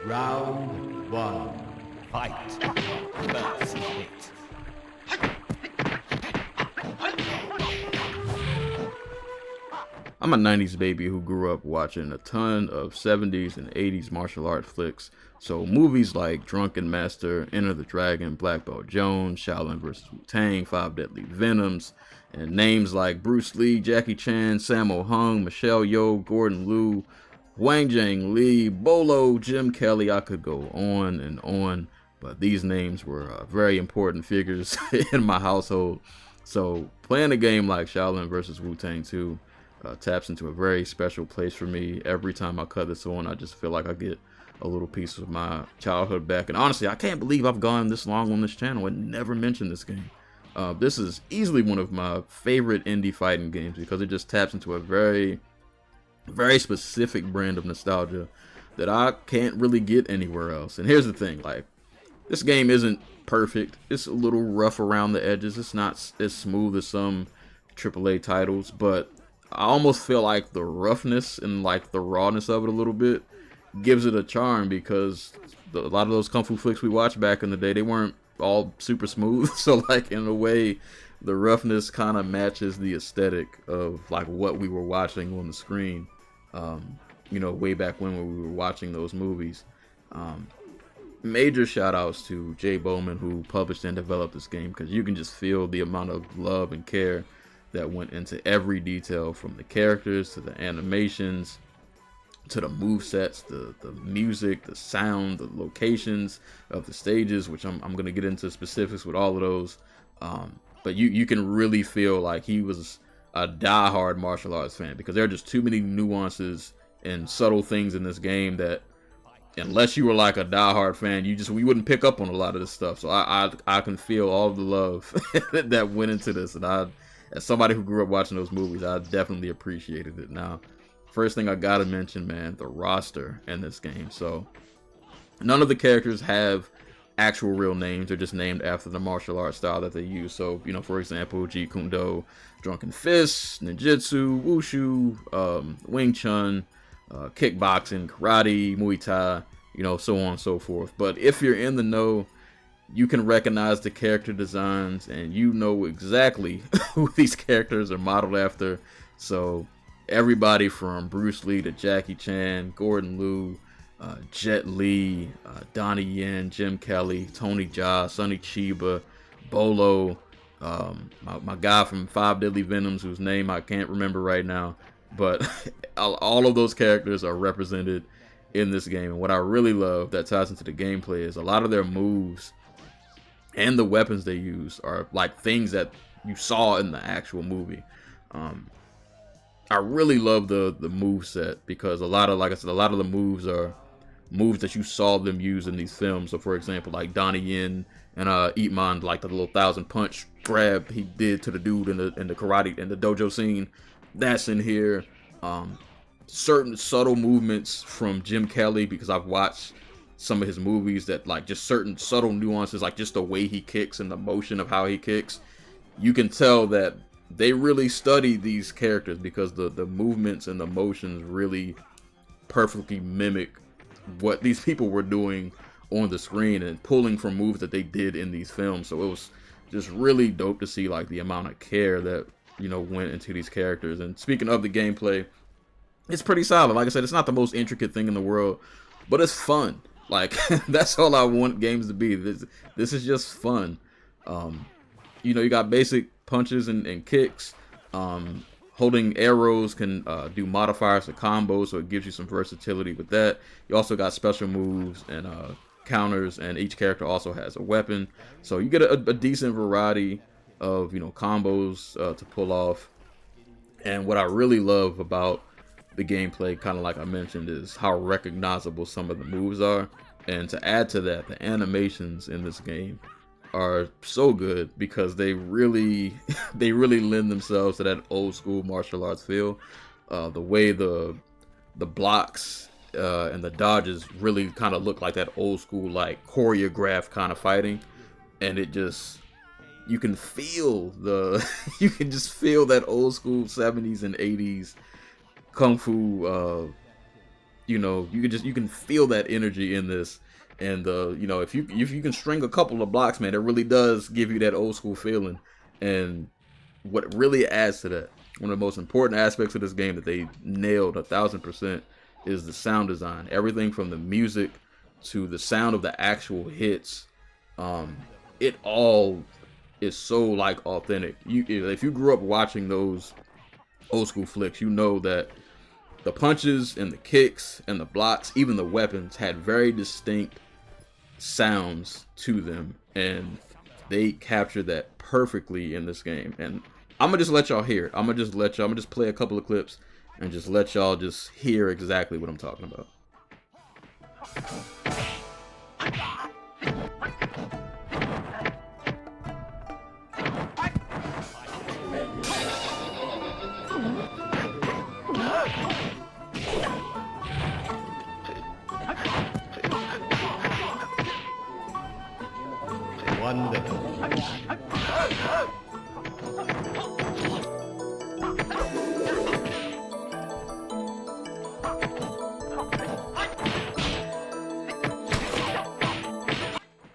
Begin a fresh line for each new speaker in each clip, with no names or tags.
Round one. Fight. First hit.
I'm a 90s baby who grew up watching a ton of 70s and 80s martial arts flicks. So movies like Drunken Master, Enter the Dragon, Black Belt Jones, Shaolin Vs Wutang, Five Deadly Venoms, and names like Bruce Lee, Jackie Chan, Sammo Hung, Michelle Yeoh, Gordon Liu, Wang Jang Lee, Bolo, Jim Kelly. I could go on and on, but these names were very important figures in my household. So playing a game like Shaolin vs. Wu-Tang 2 taps into a very special place for me. Every time I cut this on, I just feel like I get a little piece of my childhood back. And honestly, I can't believe I've gone this long on this channel and never mentioned this game. This is easily one of my favorite indie fighting games because it just taps into a very, very specific brand of nostalgia that I can't really get anywhere else. And here's the thing, like, this game isn't perfect. It's a little rough around the edges. It's not as smooth as some AAA titles, but I almost feel like the roughness and like the rawness of it a little bit gives it a charm because a lot of those kung fu flicks we watched back in the day, they weren't all super smooth. So like in a way, the roughness kind of matches the aesthetic of like what we were watching on the screen, you know, way back when we were watching those movies. Major shout outs to Jay Bowman, who published and developed this game, because you can just feel the amount of love and care that went into every detail, from the characters to the animations to the movesets, the music, the sound, the locations of the stages, which I'm going to get into specifics with all of those. But you can really feel like he was a diehard martial arts fan, because there are just too many nuances and subtle things in this game that unless you were like a diehard fan, we wouldn't pick up on a lot of this stuff. So I can feel all the love that went into this, and as somebody who grew up watching those movies, I definitely appreciated it. Now, first thing I gotta mention, man, the roster in this game. So none of the characters have actual real names. They're just named after the martial arts style that they use. So, you know, for example, Jeet Kune Do, Drunken Fist, Ninjutsu, Wushu, Wing Chun, kickboxing, karate, Muay Thai, you know, so on and so forth. But if you're in the know, you can recognize the character designs and you know exactly who these characters are modeled after. So everybody from Bruce Lee to Jackie Chan, Gordon Liu, Jet Li, Donnie Yen, Jim Kelly, Tony Jaa, Sonny Chiba, Bolo, my guy from Five Deadly Venoms, whose name I can't remember right now, but all of those characters are represented in this game. And what I really love that ties into the gameplay is a lot of their moves and the weapons they use are like things that you saw in the actual movie. I really love the move set, because like I said, a lot of the moves are moves that you saw them use in these films. So for example, like Donnie Yen and Ip Man, like the little 1,000 punch grab he did to the dude in the karate in the dojo scene, that's in here. Certain subtle movements from Jim Kelly, because I've watched some of his movies, that like just certain subtle nuances, like just the way he kicks and the motion of how he kicks, you can tell that they really studied these characters, because the movements and the motions really perfectly mimic what these people were doing on the screen and pulling from moves that they did in these films. So it was just really dope to see like the amount of care that, you know, went into these characters. And speaking of the gameplay, it's pretty solid. Like I said, it's not the most intricate thing in the world, but it's fun. Like, that's all I want games to be. This is just fun. You know, you got basic punches and kicks. Holding arrows can do modifiers to combos, so it gives you some versatility with that. You also got special moves and counters, and each character also has a weapon. So you get a decent variety of, you know, combos to pull off. And what I really love about the gameplay, kind of like I mentioned, is how recognizable some of the moves are. And to add to that, the animations in this game are so good, because they really lend themselves to that old school martial arts feel. The way the blocks and the dodges really kind of look like that old school, like choreographed kind of fighting, and it just, you can feel you can just feel that old school 70s and 80s kung fu you can feel that energy in this. And if you can string a couple of blocks, man, it really does give you that old school feeling. And what really adds to that, one of the most important aspects of this game that they nailed 1,000% is the sound design. Everything from the music to the sound of the actual hits, it all is so like authentic. If you grew up watching those old school flicks, you know that the punches and the kicks and the blocks, even the weapons, had very distinct sounds to them, and they captured that perfectly in this game. And I'm gonna just let y'all hear it. I'm gonna just play a couple of clips and just let y'all just hear exactly what I'm talking about.
Wonderful.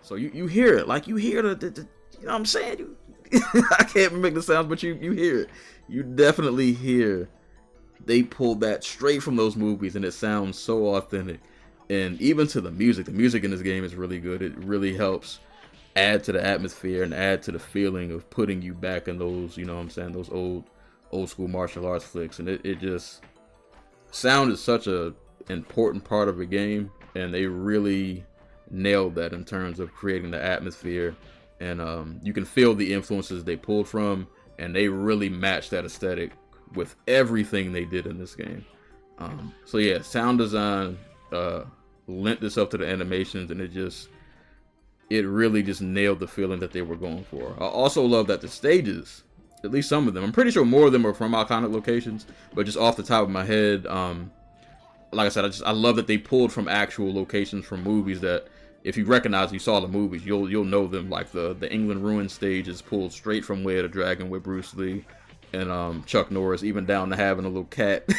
So you hear it, like you hear the you know what I'm saying? I can't make the sounds, but you hear it. You definitely hear they pulled that straight from those movies, and it sounds so authentic. And even to the music in this game is really good. It really helps add to the atmosphere and add to the feeling of putting you back in those, you know what I'm saying, those old school martial arts flicks. And it just, sound is such a important part of a game, and they really nailed that in terms of creating the atmosphere. And you can feel the influences they pulled from, and they really matched that aesthetic with everything they did in this game. So yeah, sound design lent itself to the animations, and it really just nailed the feeling that they were going for. I also love that the stages, at least some of them, I'm pretty sure more of them are from iconic locations, but just off the top of my head, like I said, I love that they pulled from actual locations from movies that if you recognize, you saw the movies, you'll know them. Like the England Ruin stage is pulled straight from Way of the Dragon with Bruce Lee and Chuck Norris, even down to having a little cat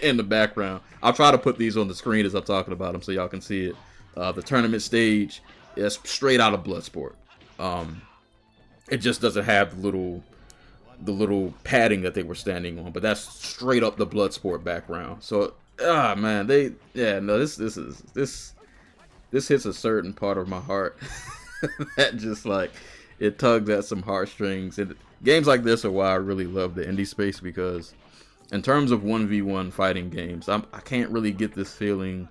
in the background. I'll try to put these on the screen as I'm talking about them so y'all can see it. The tournament stage is straight out of Bloodsport. It just doesn't have the little padding that they were standing on, but that's straight up the Bloodsport background. So man, this hits a certain part of my heart that just like it tugs at some heartstrings. And games like this are why I really love the indie space, because in terms of 1v1 fighting games, I can't really get this feeling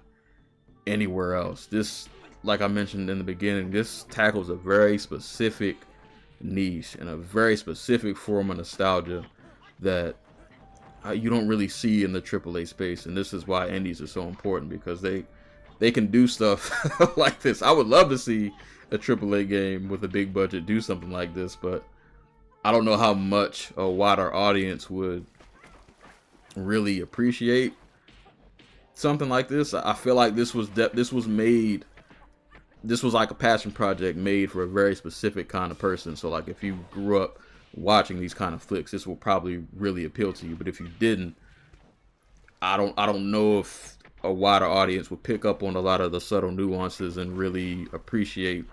anywhere else. This, like I mentioned in the beginning, this tackles a very specific niche and a very specific form of nostalgia that you don't really see in the AAA space. And this is why indies are so important, because they can do stuff like this. I would love to see a AAA game with a big budget do something like this, but I don't know how much a wider audience would really appreciate something like this. I feel like this was like a passion project made for a very specific kind of person. So like if you grew up watching these kind of flicks, this will probably really appeal to you. But if you didn't, I don't know if a wider audience would pick up on a lot of the subtle nuances and really appreciate,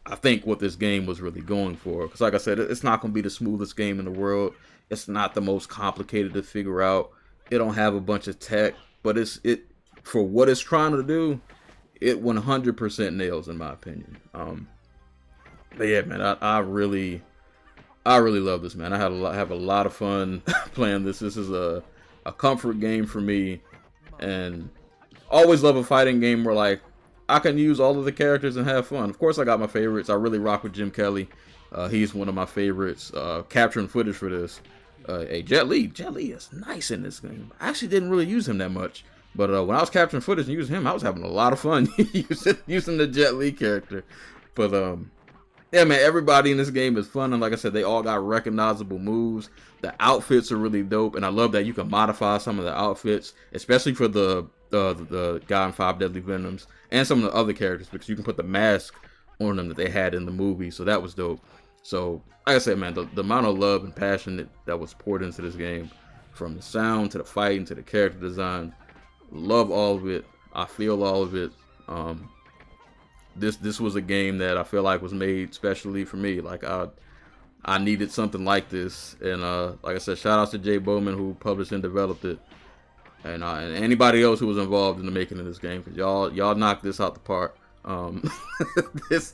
I think, what this game was really going for. Because like I said, it's not going to be the smoothest game in the world. It's not the most complicated to figure out. It don't have a bunch of tech, but it for what it's trying to do, it 100% nails, in my opinion. But yeah, man, I really love this, man. I have a lot of fun playing this. This is a comfort game for me, and always love a fighting game where like I can use all of the characters and have fun. Of course, I got my favorites. I really rock with Jim Kelly. He's one of my favorites. Capturing footage for this. Jet Li is nice in this game. I actually didn't really use him that much, but when I was capturing footage and using him, I was having a lot of fun using the Jet Li character. But yeah, man, everybody in this game is fun, and like I said, they all got recognizable moves. The outfits are really dope, and I love that you can modify some of the outfits, especially for the guy in Five Deadly Venoms and some of the other characters, because you can put the mask on them that they had in the movie. So that was dope. So like I said, man, the amount of love and passion that was poured into this game, from the sound to the fighting to the character design, love all of it. I feel all of it. This was a game that I feel like was made specially for me. Like I needed something like this, and like I said, shout out to Jay Bowman who published and developed it, and anybody else who was involved in the making of this game, because y'all knocked this out the park. This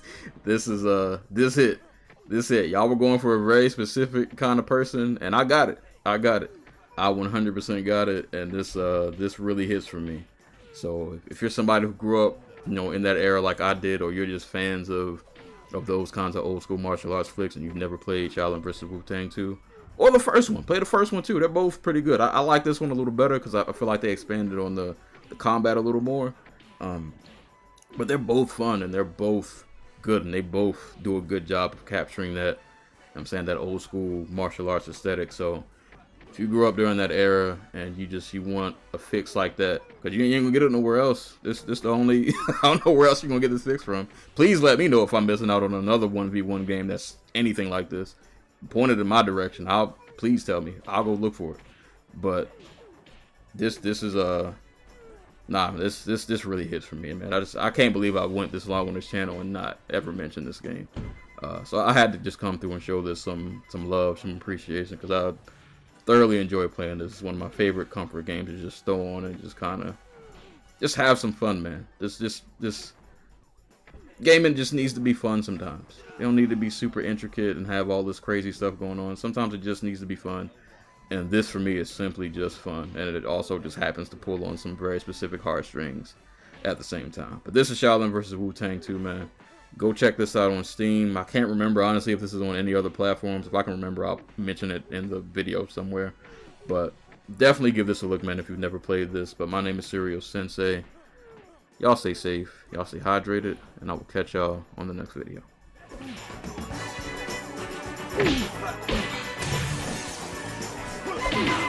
hit. Y'all were going for a very specific kind of person, and I got it. I 100% got it, and this really hits for me. So if you're somebody who grew up, in that era like I did, or you're just fans of those kinds of old school martial arts flicks, and you've never played Shaolin vs. Wutang 2, or the first one, play the first one too. They're both pretty good. I like this one a little better because I feel like they expanded on the combat a little more. But they're both fun, and they're both good, and they both do a good job of capturing that, that old school martial arts aesthetic. So if you grew up during that era and you want a fix like that, because you ain't gonna get it nowhere else. This the only I don't know where else you're gonna get this fix from. Please let me know if I'm missing out on another 1v1 game that's anything like this. Point it in my direction. Please tell me. I'll go look for it. But this is this really hits for me, man. I can't believe I went this long on this channel and not ever mention this game. So I had to just come through and show this some love, some appreciation, because I thoroughly enjoy playing this. It's one of my favorite comfort games to just throw on and just have some fun, man. This gaming just needs to be fun sometimes. You don't need to be super intricate and have all this crazy stuff going on. Sometimes it just needs to be fun. And this for me is simply just fun. And it also just happens to pull on some very specific heartstrings at the same time. But this is Shaolin vs. Wutang 2, man. Go check this out on Steam. I can't remember, honestly, if this is on any other platforms. If I can remember, I'll mention it in the video somewhere. But definitely give this a look, man, if you've never played this. But my name is Serial Sensei. Y'all stay safe. Y'all stay hydrated. And I will catch y'all on the next video.
Yeah.